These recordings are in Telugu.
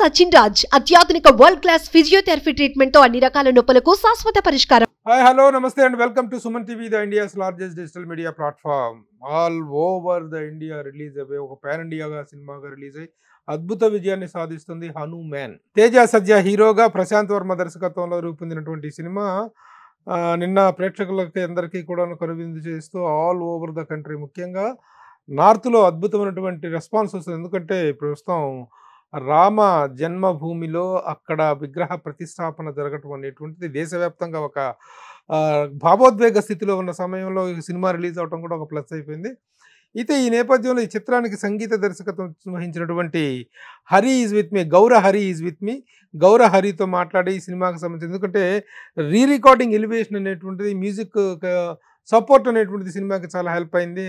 సచిన్ రాజ్ అత్యాధునిక వరల్డ్ క్లాస్ ఫిజియోథెరపీ ట్రీట్మెంట్ తో అన్ని రకాల నొప్పులకు శాశ్వత పరిష్కారం. హాయ్ హలో నమస్తే and welcome to Suman TV, the India's largest digital media platform. All over the India release అయ్యే ఒక పాన్ ఇండియాగా సినిమాగా రిలీజ్ అయ్యి అద్భుత విజయాన్ని సాధిస్తుంది హనుమాన్. తేజ సజ్జా హీరోగా, ప్రశాంత్ వర్మ దర్శకత్వంలో రూపొందినటువంటి సినిమా నిన్న ప్రేక్షకులకి అందరికీ కూడా కనువిందు చేస్తూ ఆల్ ఓవర్ ద కంట్రీ, ముఖ్యంగా నార్త్లో అద్భుతమైనటువంటి రెస్పాన్స్ వస్తుంది. ఎందుకంటే ప్రస్తుతం రామ జన్మభూమిలో అక్కడ విగ్రహ ప్రతిష్టాపన జరగటం అనేటువంటిది దేశవ్యాప్తంగా ఒక భావోద్వేగ స్థితిలో ఉన్న సమయంలో ఈ సినిమా రిలీజ్ అవడం కూడా ఒక ప్లస్ అయిపోయింది. అయితే ఈ నేపథ్యంలో ఈ చిత్రానికి సంగీత దర్శకత్వం వహించినటువంటి హరి ఈజ్ విత్ మీ, గౌర హరి ఈజ్ విత్ మీ. గౌర హరితో మాట్లాడి ఈ సినిమాకి సంబంధించి, ఎందుకంటే రీ రికార్డింగ్ ఎలివేషన్ అనేటువంటిది, మ్యూజిక్ సపోర్ట్ అనేటువంటిది సినిమాకి చాలా హెల్ప్ అయింది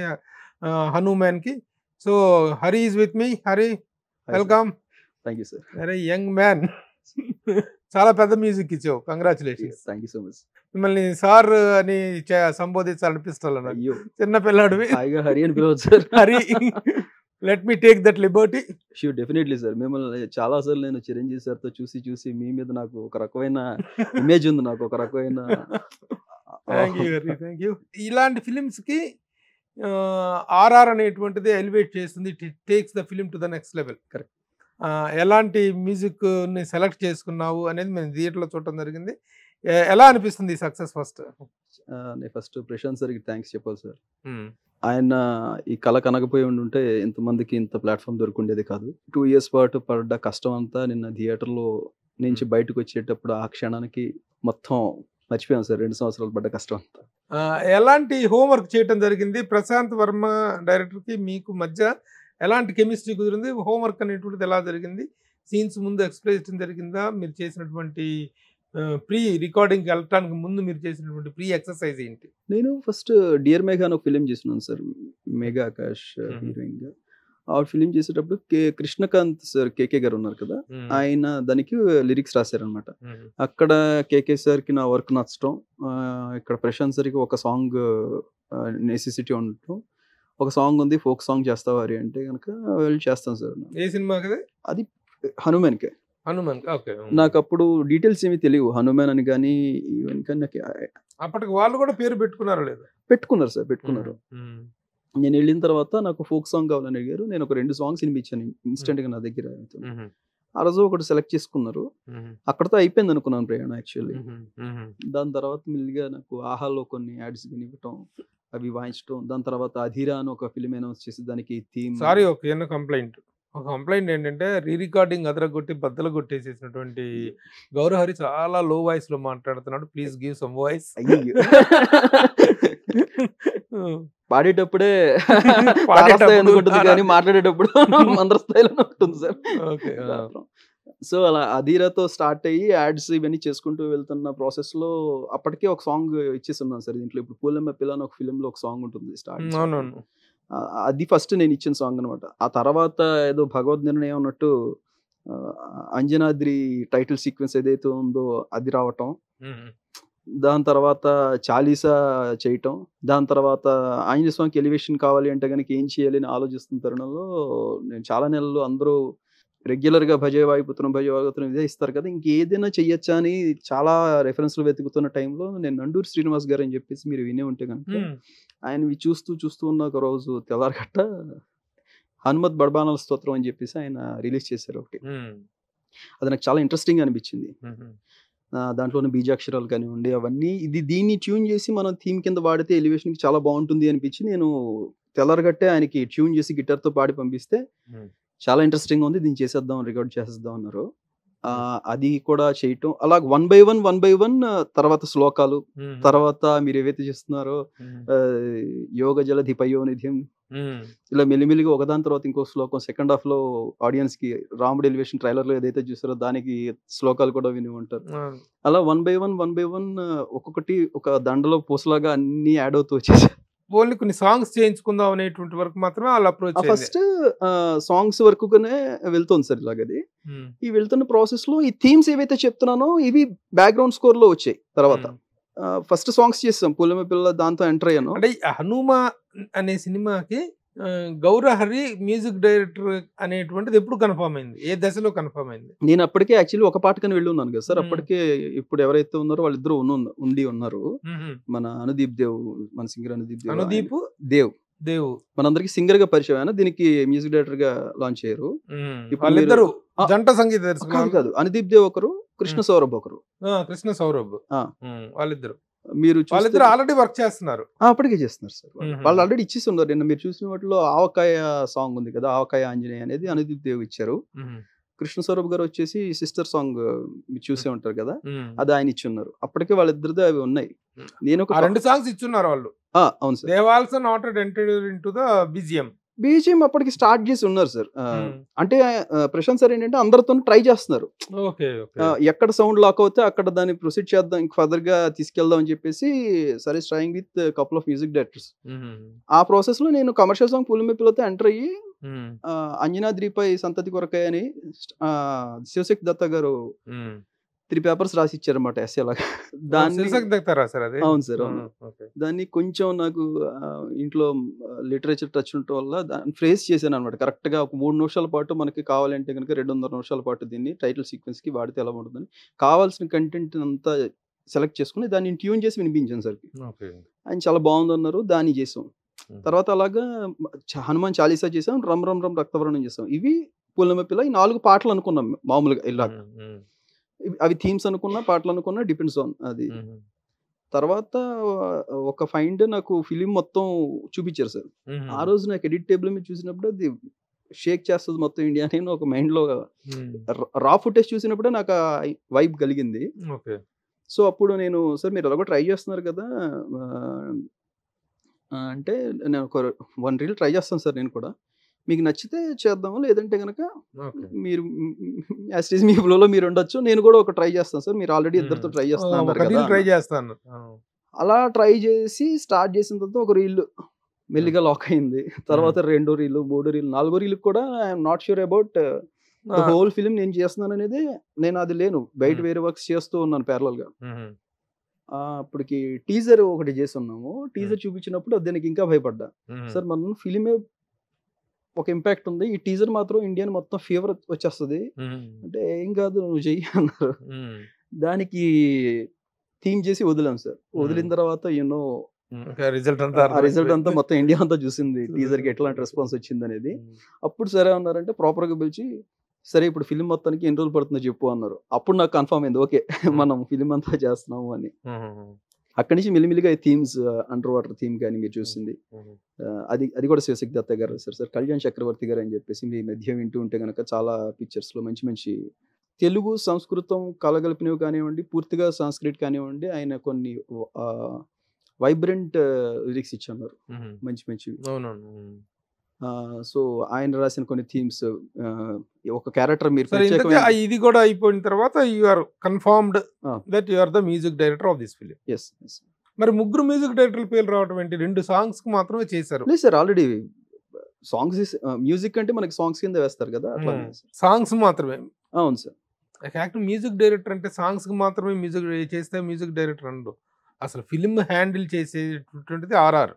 హనుమాన్కి. So Hari is with me. Hari, welcome. Thank you sir. అరే యంగ్ మ్యాన్, చాలా పెద్ద మ్యూజిక్ ఇచ్చావు, congratulations. Thank you so much. మిమ్మల్ని సార్ అని సంబోధించాలనిపిస్తాను. అయ్యో, చిన్న పిల్లాడివి, హరి అని పిలవచ్చు sir. Hari, let me take that liberty. Sure, definitely sir. మిమ్మల్ని చాలా సార్లు నేను చిరంజీవి సార్తో చూసి మీ మీద నాకు ఒక రకమైన ఇమేజ్ ఉంది, నాకు ఒక రకమైన. Thank you Hari, thank you. ఇలాంటి ఫిలిమ్స్కి ఆర్ఆర్ అనేటువంటిది ఎలివేట్ చేస్తుంది, it takes the film to the next level. Correct. ఎలాంటి మ్యూజిక్ని సెలెక్ట్ చేసుకున్నావు అనేది మేము థియేటర్లో చూడటం జరిగింది. ఎలా అనిపిస్తుంది సక్సెస్? నేను ఫస్ట్ ప్రశాంత్ సార్కి థ్యాంక్స్ చెప్పాలి సార్. ఆయన ఈ కళ కనకపోయి ఉంటే ఇంతమందికి ఇంత ప్లాట్ఫామ్ దొరుకుండేది కాదు. 2 years పాటు పడ్డ కష్టం అంతా నిన్న థియేటర్లో నుంచి బయటకు వచ్చేటప్పుడు ఆ క్షణానికి మొత్తం మర్చిపోయాం సార్. 2 సంవత్సరాలు పడ్డ కష్టం అంతా. ఎలాంటి హోంవర్క్ చేయటం జరిగింది? ప్రశాంత్ వర్మ డైరెక్టర్కి మీకు మధ్య ఎలాంటి కెమిస్ట్రీ కుదిరింది? హోంవర్క్ అనేటువంటిది ఎలా జరిగింది? సీన్స్ ముందు ఎక్స్ప్లెనేషన్ జరిగిందా? మీరు చేసినటువంటి ప్రీ రికార్డింగ్కి వెళ్ళటానికి ముందు మీరు చేసినటువంటి ప్రీ ఎక్సర్సైజ్ ఏంటి? నేను ఫస్ట్ డియర్ మేఘా అని ఒక ఫిలిం చేస్తున్నాను సార్, మేఘా ఆకాష్ హీరోయిన్గా. ఆ ఫిలిం చేసేటప్పుడు కృష్ణకాంత్ సార్, కేకే గారు ఉన్నారు కదా, ఆయన దానికి లిరిక్స్ రాశారనమాట. అక్కడ కేకే సార్కి నా వర్క్ నచ్చటం, ఇక్కడ ప్రశాంత్ సార్కి ఒక సాంగ్ నెసెసిటీ ఉండటం, ఒక సాంగ్ ఉంది ఫోక్ సాంగ్ చేస్తావా అని అంటే కనుక వెళ్ళి చేస్తాను సార్. ఏ సినిమాకి అది? హనుమాన్కే. హనుమాన్. ఓకే. నాకు అప్పుడు డీటెయిల్స్ ఏమీ తెలియవు హనుమాన్ అని కానీ ఈవెన్ కానీ. నాకు అప్పటికి వాళ్ళు కూడా పేరు పెట్టుకున్నారా? లేదా? పెట్టుకున్నారు సార్, పెట్టుకున్నారు. నేను వెళ్ళిన తర్వాత నాకు ఫోక్ సాంగ్ కావాలని అడిగారు. నేను ఒక 2 songs వినిపించాను ఇన్స్టెంట్గా నా దగ్గర. ఆ రోజు ఒకటి సెలెక్ట్ చేసుకున్నారు, అక్కడతో అయిపోయింది అనుకున్నాను ప్రయాణం యాక్చువల్లీ. దాని తర్వాత మెల్లిగా నాకు ఆహాలో కొన్ని యాడ్స్ వినివ్వటం, అవి వాయించడం. దాని తర్వాత అధీరా అని ఒక ఫిలిం అనౌన్స్ చేసి దానికి థీమ్. సారీ, ఒక చిన్న కంప్లైంట్. ఒక కంప్లైంట్ ఏంటంటే రీ రికార్డింగ్ అదరగొట్టి బద్దలు కొట్టేసేసినటువంటి గౌరహరి చాలా లో వాయిస్ లో మాట్లాడుతున్నాడు. Please give some voice. పాడేటప్పుడే ఉంటుంది కానీ మాట్లాడేటప్పుడు అందరి స్థాయిలో ఉంటుంది సార్. సో అలా అధీరాతో స్టార్ట్ అయ్యి యాడ్స్ ఇవన్నీ చేసుకుంటూ వెళ్తున్న ప్రాసెస్లో అప్పటికే ఒక సాంగ్ ఇచ్చేస్తున్నాను సార్ దీంట్లో. ఇప్పుడు పూలమ్మ పిల్ల అని ఒక ఫిలింలో ఒక సాంగ్ ఉంటుంది స్టార్ట్. అవునవును, అది ఫస్ట్ నేను ఇచ్చిన సాంగ్ అనమాట. ఆ తర్వాత ఏదో భగవద్ నిర్ణయం అన్నట్టు అంజనాద్రి టైటిల్ సీక్వెన్స్ ఏదైతే ఉందో అది రావటం, దాని తర్వాత చాలీసా చేయటం, దాని తర్వాత ఆంజనేయ స్వామికి ఎలివేషన్ కావాలి అంటే కనుక ఏం చేయాలి అని ఆలోచిస్తున్న తరుణంలో నేను చాలా నెలలు అందరూ రెగ్యులర్గా భజే వాయుపుత్రం ఇదే ఇస్తారు కదా, ఇంకేదైనా చెయ్యొచ్చా అని చాలా రెఫరెన్స్లు వెతుకుతున్న టైంలో నేను నండూరి శ్రీనివాస్ గారు అని చెప్పేసి మీరు వినే ఉంటే కనుక ఆయనవి చూస్తూ ఉన్న ఒక రోజు తెల్లారగట్ట హనుమత్ బడబానల స్తోత్రం అని చెప్పేసి ఆయన రిలీజ్ చేశారు ఒకటి. అది నాకు చాలా ఇంట్రెస్టింగ్ అనిపించింది. దాంట్లోనే బీజాక్షరాలు కానివ్వండి అవన్నీ, దీన్ని ట్యూన్ చేసి మనం థీమ్ కింద వాడితే ఎలివేషన్కి చాలా బాగుంటుంది అనిపించి నేను తెల్లారగట్టే ఆయనకి ట్యూన్ చేసి గిటార్తో పాడి పంపిస్తే చాలా ఇంట్రెస్టింగ్ ఉంది, దీన్ని చేసేద్దాం, రికార్డ్ చేసేద్దాం అన్నారు. అది కూడా చేయటం అలా 1 by 1 తర్వాత శ్లోకాలు, తర్వాత మీరు ఏవైతే చేస్తున్నారో యోగ జలధి పయోనిధ్యం, ఇలా మెల్లిమెల్లిగా ఒకదాని తర్వాత ఇంకో శ్లోకం. సెకండ్ హాఫ్ లో ఆడియన్స్ కి రాముడు ఎలివేషన్ ట్రైలర్ లో ఏదైతే చూసారో దానికి శ్లోకాలు కూడా విని ఉంటారు. అలా 1 by 1 ఒక్కొక్కటి ఒక దండలో పూసలాగా అన్ని యాడ్ అవుతూ వచ్చేసారు. ఓన్లీ కొన్ని సాంగ్స్ చేయించుకుందాం అనేటువంటి వరకు మాత్రమే వాళ్ళు అప్రోచ్. ఫస్ట్ సాంగ్స్ వరకునే వెళ్తుంది సార్ ఇలాగది. ఈ వెళ్తున్న ప్రాసెస్ లో ఈ థీమ్స్ ఏవైతే చెప్తున్నానో ఇవి బ్యాక్గ్రౌండ్ స్కోర్ లో వచ్చాయి. తర్వాత ఫస్ట్ సాంగ్స్ చేస్తాం పూలమ్మ పిల్ల, దాంతో ఎంటర్ అయ్యాను. అంటే హనుమ అనే సినిమాకి గౌరహరి మ్యూజిక్ డైరెక్టర్ అనేటువంటిది ఎప్పుడు కన్ఫర్మ్ అయింది, ఏ దశలో కన్ఫర్మ్ అయింది? నేను అప్పటికే యాక్చువల్లీ ఒక పాటకని వెళ్ళి ఉన్నాను కదా సార్. అప్పటికే ఇప్పుడు ఎవరైతే ఉన్నారో వాళ్ళిద్దరు ఉండి ఉన్నారు. మన అనుదీప్ దేవ్, మన సింగర్ అనుదీప్ దేవ్. అనుదీప్ దేవ్ దేవ్ మనందరికి సింగర్ గా పరిచయం అయినా, దీనికి మ్యూజిక్ డైరెక్టర్ గా లాంచ్ అయ్యారు. వాళ్ళిద్దరు జంట సంగీత దర్శకులు కాదు, అనుదీప్ దేవ్ ఒకరు, కృష్ణ సౌరభ్ ఒకరు. కృష్ణ సౌరభ్ వాళ్ళిద్దరు మీరు వాళ్ళిద్దరు ఆల్రెడీ వర్క్ చేస్తున్నారు. అప్పటికే చేస్తున్నారు సార్. వాళ్ళు ఆల్రెడీ ఇచ్చేసి ఉన్నారు. నిన్న మీరు చూసిన వాటిలో ఆవకాయ సాంగ్ ఉంది కదా, ఆవకాయ ఆంజనేయ అనేది అనుదీప్ దేవ్ ఇచ్చారు. కృష్ణ సౌరభ్ గారు వచ్చేసి సిస్టర్ సాంగ్ మీరు చూసే ఉంటారు కదా, అది ఆయన ఇచ్చి ఉన్నారు. అప్పటికే వాళ్ళిద్దరిది అవి ఉన్నాయి. నేను ఒక 2 సాంగ్స్ ఇచ్చున్నారు వాళ్ళు. అవును sir. They also not entered into the BGM అప్పటికి స్టార్ట్ చేసి ఉన్నారు సార్. అంటే ప్రశాంత్ సార్ ఏంటంటే అందరితో ట్రై చేస్తున్నారు. ఎక్కడ సౌండ్ లాక్ అవుతే అక్కడ దాన్ని ప్రొసీడ్ చేద్దాం, ఇంక ఫర్దర్ గా తీసుకెళ్దాం అని చెప్పేసి సరే trying with couple of music directors. ఆ ప్రాసెస్ లో నేను కమర్షియల్ సాంగ్ పులిమెప్పిలతో ఎంటర్ అయ్యి అంజనాద్రిపై సంతతి కొరకాయ అని శివశక్తి దత్త గారు 3 పేపర్స్ రాసి ఇచ్చారన్నమాట ఎస్ఏ లాగా. దాన్ని అవును సార్, అవును. దాన్ని కొంచెం నాకు ఇంట్లో లిటరేచర్ టచ్ ఉండటం వల్ల దాన్ని ఫ్రేజ్ చేశాను అనమాట. కరెక్ట్ గా ఒక 3 నిమిషాల పాటు మనకి కావాలంటే కనుక 2.5 నిమిషాల పాటు దీన్ని టైటిల్ సీక్వెన్స్ కి వాడితే ఎలా ఉంటుందని కావాల్సిన కంటెంట్ అంతా సెలెక్ట్ చేసుకుని దాన్ని ట్యూన్ చేసి వినిపించాను సార్. ఆయన చాలా బాగుందన్నారు, దాన్ని చేసాం. తర్వాత అలాగా హనుమాన్ చాలీసా చేసాం, రమ్ రమ్ రమ్ రక్తవర్ణం చేసాం. ఇవి పుల్లమెప్పిల ఈ 4 పాటలు అనుకున్నాం మామూలుగా ఇలాగ. అవి థీమ్స్ అనుకున్నా, పాటలు అనుకున్నా, డిపెండ్స్ ఆన్ అది. తర్వాత ఒక ఫైండ్ నాకు ఫిలిం మొత్తం చూపించారు సార్. ఆ రోజు నాకు ఎడిట్ టేబుల్ మీద చూసినప్పుడు అది షేక్ చేస్తుంది మొత్తం ఇండియా అని ఒక మైండ్ లో రా ఫుటేజ్ చూసినప్పుడే నాకు వైబ్ కలిగింది. సో అప్పుడు నేను సార్ మీరు ఎలాగో ట్రై చేస్తున్నారు కదా అంటే, నేను ఒక 1 రీల్ ట్రై చేస్తాను సార్, నేను కూడా మీకు నచ్చితే చేద్దాము, లేదంటే కనుక మీరు మీ ఫ్లోలో మీరు ఉండొచ్చు, నేను కూడా ఒక ట్రై చేస్తాను సార్, మీరు ఆల్రెడీ ఇద్దరితో ట్రై చేస్తాను. అలా ట్రై చేసి స్టార్ట్ చేసిన తర్వాత ఒక రీల్ మెల్లిగా లాక్ అయింది. తర్వాత 2 రీలు, 3 రీలు, 4 రీల్ కూడా I'm not sure about the whole film నేను చేస్తున్నాను అనేది. నేను అది లేను, బయట వేరే వర్క్స్ చేస్తూ ఉన్నాను ప్యారలల్ గా. అప్పటికి టీజర్ ఒకటి చేసి ఉన్నాము. టీజర్ చూపించినప్పుడు దానికి ఇంకా భయపడ్డా. సార్ మనం ఫిలిమే ఒక ఇంపాక్ట్ ఉంది, ఈ టీజర్ మాత్రం ఇండియన్ మొత్తం ఫీవర్ వచ్చేస్తుంది అంటే ఏం కాదు నువ్వు చెయ్యి అన్నారు. దానికి థీమ్ చేసి వదిలాం సార్. వదిలిన తర్వాత యూనో రిజల్ట్ అంతా మొత్తం ఇండియా అంతా చూసింది టీజర్ కి ఎట్లాంటి రెస్పాన్స్ వచ్చింది అనేది. అప్పుడు సరే అన్నారంటే ప్రాపర్ గా పిలిచి సరే ఇప్పుడు ఫిలిం మొత్తానికి ఎన్ని రోజులు పడుతుందో చెప్పు అన్నారు. అప్పుడు నాకు కన్ఫర్మ్ అయింది, ఓకే మనం ఫిలిం అంతా చేస్తున్నాము అని. అక్కడి నుంచి మెల్లిమెల్లిగా థీమ్స్, అండర్ వాటర్ థీమ్ కానీ మీరు చూసింది అది కూడా శివశక్తి దత్త గారు సార్. కళ్యాణ్ చక్రవర్తి గారు అని చెప్పేసి మీ మధ్య వింటూ ఉంటే కనుక చాలా పిక్చర్స్ లో మంచి మంచి తెలుగు సంస్కృతం కలగలిపినవి కానివ్వండి, పూర్తిగా సంస్కృతి కానివ్వండి, ఆయన కొన్ని వైబ్రెంట్ లిరిక్స్ ఇచ్చున్నారు మంచి మంచివి. సో ఆయన రాసిన కొన్ని థీమ్స్, ఒక క్యారెక్టర్ మీరు ఇది కూడా అయిపోయిన తర్వాత you are confirmed that you are the music director of this film. Yes. మరి 3 మ్యూజిక్ డైరెక్టర్ల పేర్లు రావడం ఏంటి? 2 సాంగ్స్ కి మాత్రమే చేశారు. లేదు సార్, ఆల్రెడీ సాంగ్స్ మ్యూజిక్ అంటే మనకి సాంగ్స్ కింద వేస్తారు కదా, అట్లా సాంగ్స్ మాత్రమే. అవును సార్. మ్యూజిక్ డైరెక్టర్ అంటే సాంగ్స్ కి మాత్రమే మ్యూజిక్ చేస్తే మ్యూజిక్ డైరెక్టర్ అండు. అసలు ఫిల్మ్ హ్యాండిల్ చేసేటువంటిది RR.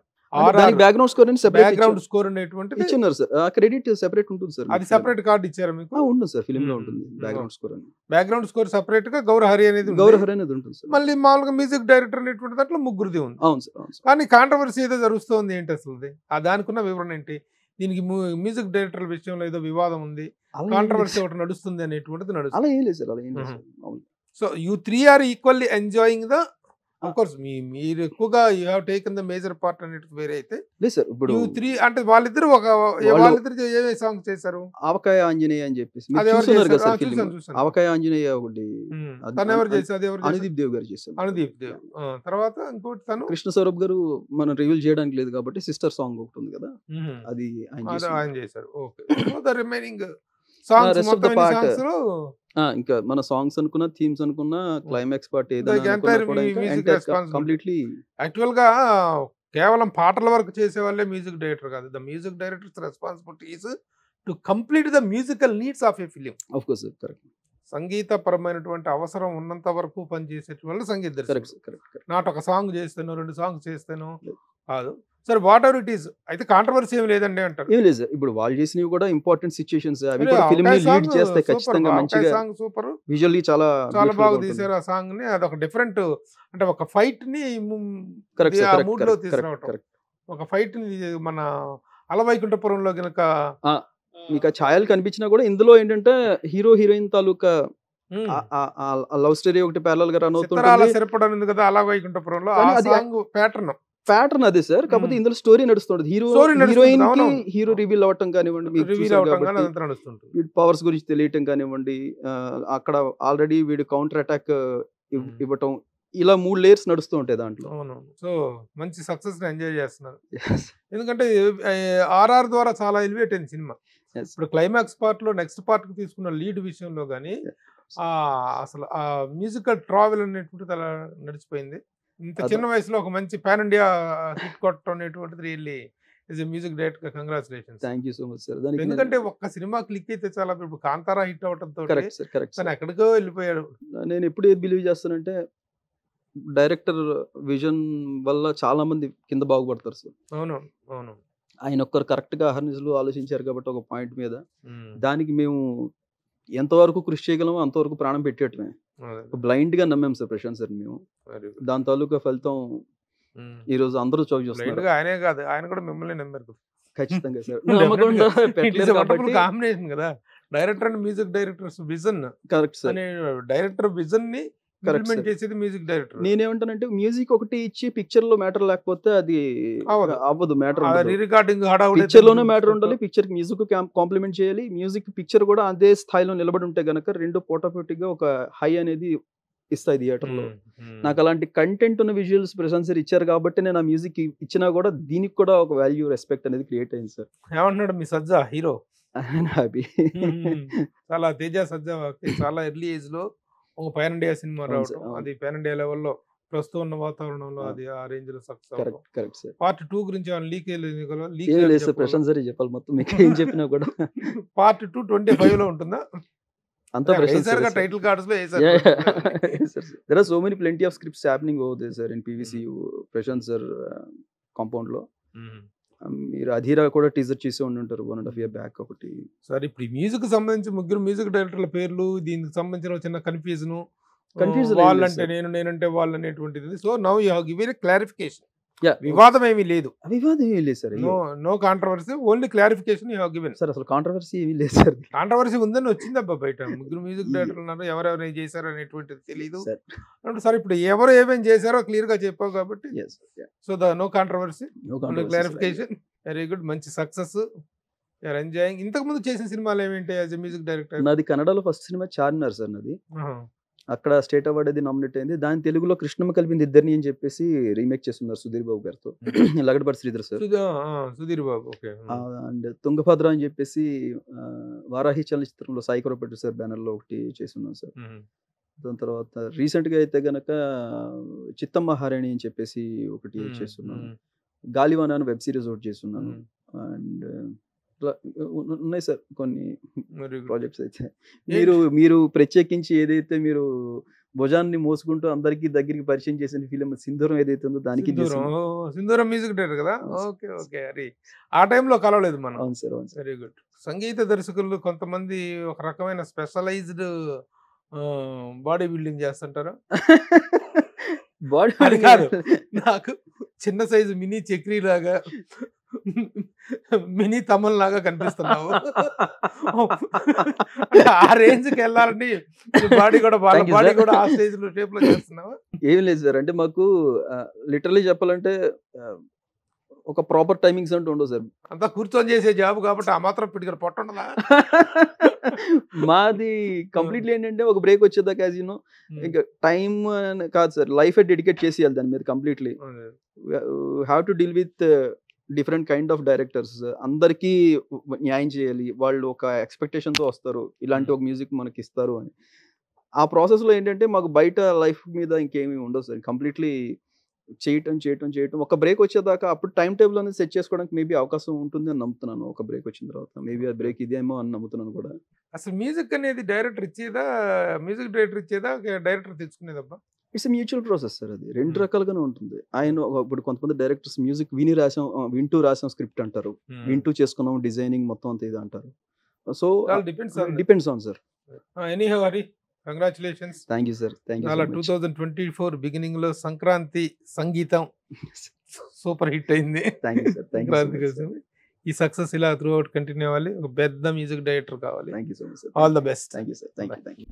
బ్యాక్గ్రౌండ్ స్కోర్ అని సెపరేట్ బ్యాక్గ్రౌండ్ స్కోర్ అనేటువంటిది ఇచ్చినారు సార్. ఆ క్రెడిట్ సెపరేట్ ఉంటుంది సార్. అది సెపరేట్ కార్డ్ ఇచ్చారా మీకు? ఉంటుంది సార్, ఫిల్మ్ లో ఉంటుంది బ్యాక్గ్రౌండ్ స్కోర్ అని. బ్యాక్గ్రౌండ్ స్కోర్ సెపరేట్ గా గౌరహరి అనేది ఉంటుంది సార్. మళ్ళీ మామూలుగా మ్యూజిక్ డైరెక్టర్ అనేటువంటి దాంట్లో 3 ఉంది. అవును సార్. కానీ కాంట్రవర్సీ ఏదో జరుగుతుంది ఏంటి అసలు? దానికున్న వివరణ ఏంటి? దీనికి మ్యూజిక్ డైరెక్టర్ విషయంలో ఏదో వివాదం ఉంది, కాంట్రవర్సీ ఒకటి నడుస్తుంది అనేటువంటిది నడుస్తుంది. అలా ఏం లేదు సార్, అలా ఏం లేదు. So you 3 are equally enjoying the, of course మీరు ఎక్కువగా you have taken the major part అనేది వేరే అయితే లేదు సార్. ఇప్పుడు you 3 అంటే వాళ్ళిద్దరు ఏ సాంగ్ చేశారు? ఆవకాయ ఆంజనేయ అని చెప్పేసి చూస్తున్నారు కదా సార్ ఫిల్మ్. ఆవకాయ ఆంజనేయ ఒకటి తను ఎవరు చేశారు? అనుదీప్ దేవ్ గారు చేశారు. అనుదీప్ దేవ్. తర్వాత ఇంకోటి తను కృష్ణ సౌరభ్ గారు మనం రివీల్ చేయడానికి లేదు కాబట్టి సిస్టర్ సాంగ్ ఒకటి ఉంది కదా, అది ఆయన చేశారు. Okay. So the remaining songs మొత్తం సాంగ్స్ లో ఇంకా మన సాంగ్స్ అనుకున్నా, థీమ్స్ అనుకున్నా, క్లైమాక్స్ పార్ట్ కంప్లీట్లీ యాక్చువల్ గా కేవలం పాటల వరకు చేసే వాళ్ళే మ్యూజిక్ డైరెక్టర్ కాదు. The music director's responsibility is to complete the musical needs of a film. Of course correct. సంగీతపరమైనటువంటి అవసరం ఉన్నంత వరకు పనిచేసే వాళ్ళు సంగీత దర్శకులు. నాట్ ఒక సాంగ్ చేస్తాను, 2 సాంగ్స్ చేస్తాను కాదు. సరే వాట్ ఎవర్ ఇట్ ఈస్ అయితే కాంట్రవర్సీ ఏమి లేదండి అంటారు. ఏం లేదు సార్, ఇప్పుడు వాళ్ళు చేసినవి కూడా ఇంపార్టెంట్ సిచ్యుయేషన్స్, అవి కూడా ఫిల్మ్ ని లీడ్ చేస్తాయి ఖచ్చితంగా. మంచిగా సాంగ్ సూపర్, విజువల్లీ చాలా చాలా beautiful గా బాగా ఉంటుంది. తీశారు ఆ సాంగ్ ని. అదొక డిఫరెంట్ అంటే ఒక ఫైట్ ని కరెక్ట్ సార్, మూడ్ లో తీసుకురావటం, ఒక ఫైట్ ని మన అలవైకుంఠపురంలో గనక మీకు ఆ ఛాయలు కనిపించినా కూడా ఇందులో ఏంటంటే హీరో హీరోయిన్ తాలూకా లవ్ స్టోరీ ఒకటి ప్యారలల్ గా రన్ చిత్రాల అవుతుంది. సిరపడం ఉంది కదా అలవైకుంఠపురంలో, ఆ కానీ అది సాంగ్ ప్యాటర్న్ అదే సార్, కాకపోతే ఇందులో స్టోరీ నడుస్తుంది. Story నడుస్తుంది, హీరోయిన్ కి అవునవును. హీరో రివీల్ అవ్వటం కానివ్వండి, మీకు రివీల్ చూసారు అవటం కానీ కాబట్టి అదంతా నడుస్తుంటుంది. వీడి పవర్స్ గురించి తెలియటం కానివ్వండి, అక్కడ ఆల్రెడీ వీడు కౌంటర్ అటాక్ ఇవ్వటం, ఇలా 3 లేయర్స్ నడుస్తూ ఉంటాయి దాంట్లో. అవును. సో మంచి సక్సెస్ ని ఎంజాయ్ చేస్తున్నారు. ఎందుకంటే ఆర్ఆర్ ద్వారా చాలా ఎలివేట్ అయింది సినిమా. Yes. ఇప్పుడు క్లైమాక్స్ పార్ట్ లో నెక్స్ట్ పార్ట్ కి తీసుకున్న లీడ్ విషయంలో కానీ అసలు ఆ మ్యూజికల్ ట్రావెల్ అనేటువంటిది అలా నడిచిపోయింది. ఇంత చిన్న వయసులో ఒక మంచి పాన్ ఇండియా హిట్ కొట్టడం అనేటువంటిది really is music director congratulations. Thank you so much sir. ఎందుకంటే ఒక్క సినిమా క్లిక్ అయితే చాలా, ఇప్పుడు కాంతారా హిట్ అవడంతో కరెక్ట్ సార్, కరెక్ట్ తను ఎక్కడికో వెళ్ళిపోయాడు. నేను ఎప్పుడు ఏది బిలీవ్ చేస్తానంటే డైరెక్టర్ విజన్ వల్ల చాలా మంది కింద బాగుపడతారు సార్. అవును అవును. ఆయన ఒక్కరు కరెక్ట్ గా అహర్నిశలు ఆలోచించారు కాబట్టి ఒక పాయింట్ మీద, దానికి మేము ఎంతవరకు కృషి చేయగలమో అంతవరకు ప్రాణం పెట్టేయటమే. బ్లైండ్ గా నమ్మాం సార్ ప్రశాంత్ సార్ మేము. దాని తాలూకా ఫలితం ఈ రోజు అందరూ చౌక్ చూస్తున్నారు. ఆయనే కాదు, ఆయన కూడా మిమ్మల్ని నమ్మారు. ఖచ్చితంగా సార్, నమ్మకుండా పెట్టలేదు కాబట్టి. కాంబినేషన్ కదా director and music directors vision. Correct sir, director vision ని ఇంప్లిమెంట్ చేసేది మ్యూజిక్ డైరెక్టర్. నేనేమంటానంటే మ్యూజిక్ ఒకటి ఇచ్చి పిక్చర్ లో మ్యాటర్ లేకపోతే అది అవ్వదు. మ్యాటర్ రికార్డింగ్ పిక్చర్ లోనే మ్యాటర్ ఉండాలి, పిక్చర్ కి మ్యూజిక్ కాంప్లిమెంట్ చేయాలి. మ్యూజిక్ పిక్చర్ కూడా అదే స్థాయిలో నిలబడి ఉంటే గనక రెండు పోటాపోటీగా ఒక హై అనేది ఇస్తాయి థియేటర్ లో. నాకు అలాంటి కంటెంట్ ఉన్న విజువల్స్ ప్రశాంత్ సార్ ఇచ్చారు కాబట్టి నేను ఆ మ్యూజిక్ ఇచ్చినా కూడా దీనికి కూడా ఒక వాల్యూ రెస్పెక్ట్ అనేది క్రియేట్ అయింది సార్. ఏమంటున్నాడు మీ సజ్జా హీరో? హ్యాపీ. చాలా తేజ సజ్జా చాలా ఎర్లీ ఏజ్ లో ఒక పాన్ ఇండియా సినిమా రావడం, అది పాన్ ఇండియా లెవెల్లో ప్రస్తుతం ఉన్న వాతావరణంలో అది ఆ రేంజ్ లో సక్సెస్. Correct sir. పార్ట్ 2 గురించి లీక్ లేదు ప్రశాంత్ సార్ చెప్పాలి మొత్తం, మీకు ఏం చెప్పినా కూడా. పార్ట్ 2 25 లో ఉంటుందా? అంతా టైటిల్ కార్డ్స్ లో there are so many plenty of scripts happening over there sir in PVCU Prashant sir compound లో. మీరు అధీరా కూడా టీజర్ చేసి ఉండుంటారు 1.5 year బ్యాక్ ఒకటి. సార్ ఇప్పుడు ఈ మ్యూజిక్ సంబంధించి ముగ్గురు మ్యూజిక్ డైరెక్టర్ల పేర్లు, దీనికి సంబంధించిన చిన్న కన్ఫ్యూజన్, వాళ్ళంటే నేనంటే వాళ్ళు అనేటువంటిది. So now you have given a clarification. వివాదం ఏమీ లేదు, sir. No controversy, only clarification you have given. Sir అసలు కాంట్రవర్సీ ఏమీ లేదు సార్. కాంట్రవర్సీ ఉందని వచ్చిందబ్బా బయట. ముగ్గురు మ్యూజిక్ డైరెక్టర్లు ఉన్నారు, ఎవరెవరు చేశారు అనేటువంటిది తెలియదు. సార్ ఇప్పుడు ఎవరు ఏమేమి చేశారో క్లియర్ గా చెప్పావు కాబట్టి so no controversy, clarification. Very good, మంచి సక్సెస్, యూఆర్ ఎంజాయింగ్. ఇంతకు ముందు చేసిన సినిమాలు ఏమేంటి యాజ్ ఎ మ్యూజిక్ డైరెక్టర్? నాది కన్నడలో ఫస్ట్ సినిమా చార్మినార్ సార్. నాది అక్కడ స్టేట్ అవార్డ్ అది నామినేట్ అయింది. దాని తెలుగులో కృష్ణమ్మ కలిపింది ఇద్దరిని అని చెప్పేసి రీమేక్ చేస్తున్నారు సుధీర్ బాబు గారితో, లగడపాటి శ్రీధర్ సార్. సుధీర్ బాబు అండ్ తుంగభద్ర అని చెప్పేసి వారాహి చలనచిత్రంలో సాయి కొరపెట్టు సార్ బ్యానర్ లో ఒకటి చేస్తున్నాం సార్. దాని తర్వాత రీసెంట్ గా అయితే గనక చిత్తమ్మ హారేణి అని చెప్పేసి ఒకటి చేస్తున్నాను. గాలివాన అని వెబ్ సిరీస్ ఒకటి చేస్తున్నాను. అండ్ ఉన్నాయి సార్ కొన్ని ప్రాజెక్ట్స్. అయితే మీరు ప్రత్యేకించి ఏదైతే మీరు భుజాన్ని మోసుకుంటూ అందరికి దగ్గరికి పరిచయం చేసిన ఫిలిం సింధూరం ఏదైతే ఉందో దానికి సింధూరం మ్యూజిక్ డైరెక్టర్ కదా. ఓకే ఓకే, అది ఆ టైంలో కలవలేదు మనం. అవును సార్. Very good. సంగీత దర్శకులు కొంతమంది ఒక రకమైన స్పెషలైజ్డ్ బాడీ బిల్డింగ్ చేస్తుంటారు. బాడీ కాదు, నాకు చిన్న సైజు మినీ చక్రీ లాగా, మినీ తమన్ లాగా కనిపిస్తున్నావు. ఆ రేంజ్ కి వెళ్ళాలని బాడీ కూడా బాడీ కూడా ఆ స్టేజ్ లో షేప్ లో చేస్తున్నావు. ఏం లేదు సార్, అంటే మాకు లిటరలీ చెప్పాలంటే ఒక ప్రాపర్ టైమింగ్స్ అంటూ ఉండవు సార్. అంతా కూర్చొని చేసే జాబ్ కాబట్టి ఆ మాత్రం పిడికలు పొట్ట ఉండదా? మాది కంప్లీట్లీ ఏంటంటే ఒక బ్రేక్ వచ్చేదాకా యాజ్ యూనో ఇంకా టైం కాదు సార్, లైఫ్ డెడికేట్ చేసేయాలి దాని మీద completely. Have to deal with different kind of directors. అందరికీ న్యాయం చేయాలి, వాళ్ళు ఒక ఎక్స్పెక్టేషన్తో వస్తారు, ఇలాంటి ఒక మ్యూజిక్ మనకి ఇస్తారు అని. ఆ ప్రాసెస్లో ఏంటంటే మాకు బయట లైఫ్ మీద ఇంకేమీ ఉండవు సార్. కంప్లీట్లీ చేయటం ఒక బ్రేక్ వచ్చేదాకా అప్పుడు టైం టేబుల్ అనేది సెట్ చేసుకోవడానికి మేబీ అవకాశం ఉంటుంది అని నమ్ముతున్నాను. ఒక బ్రేక్ వచ్చిన తర్వాత మేబీ ఆ బ్రేక్ ఇదేమో అని నమ్ముతున్నాను కూడా. అసలు మ్యూజిక్ అనేది డైరెక్టర్ ఇచ్చేదా, మ్యూజిక్ డైరెక్టర్ ఇచ్చేదా, డైరెక్టర్ తెచ్చుకునేదబ్బా? ఇట్స్ మ్యూచువల్ ప్రాసెస్ సార్ అది. 2 Hmm. రకాలుగానే ఉంటుంది. ఇప్పుడు కొంతమంది డైరెక్టర్స్ మ్యూజిక్ వింటూ రాసాం స్క్రిప్ట్ అంటారు. వింటూ చేసుకున్నాం డిజైనింగ్ మొత్తం అంతా ఇది అంటారు. So depends on sir. Anyhow Hari, congratulations. Thank you sir. Thank you చాలా సో మచ్. 2024 బిగినింగ్ లో సంక్రాంతి సంగీతం సూపర్ హిట్ అయింది. Thank you sir. Thank you so Sankranti much కోసం సార్. ఈ సక్సెస్ ఇలా త్రూ అవుట్ కంటిన్యూ అవ్వాలి. ఒక పెద్ద మ్యూజిక్ డైరెక్టర్ కావాలి. Thank you so much sir. All the best. Thank you sir. Thank you.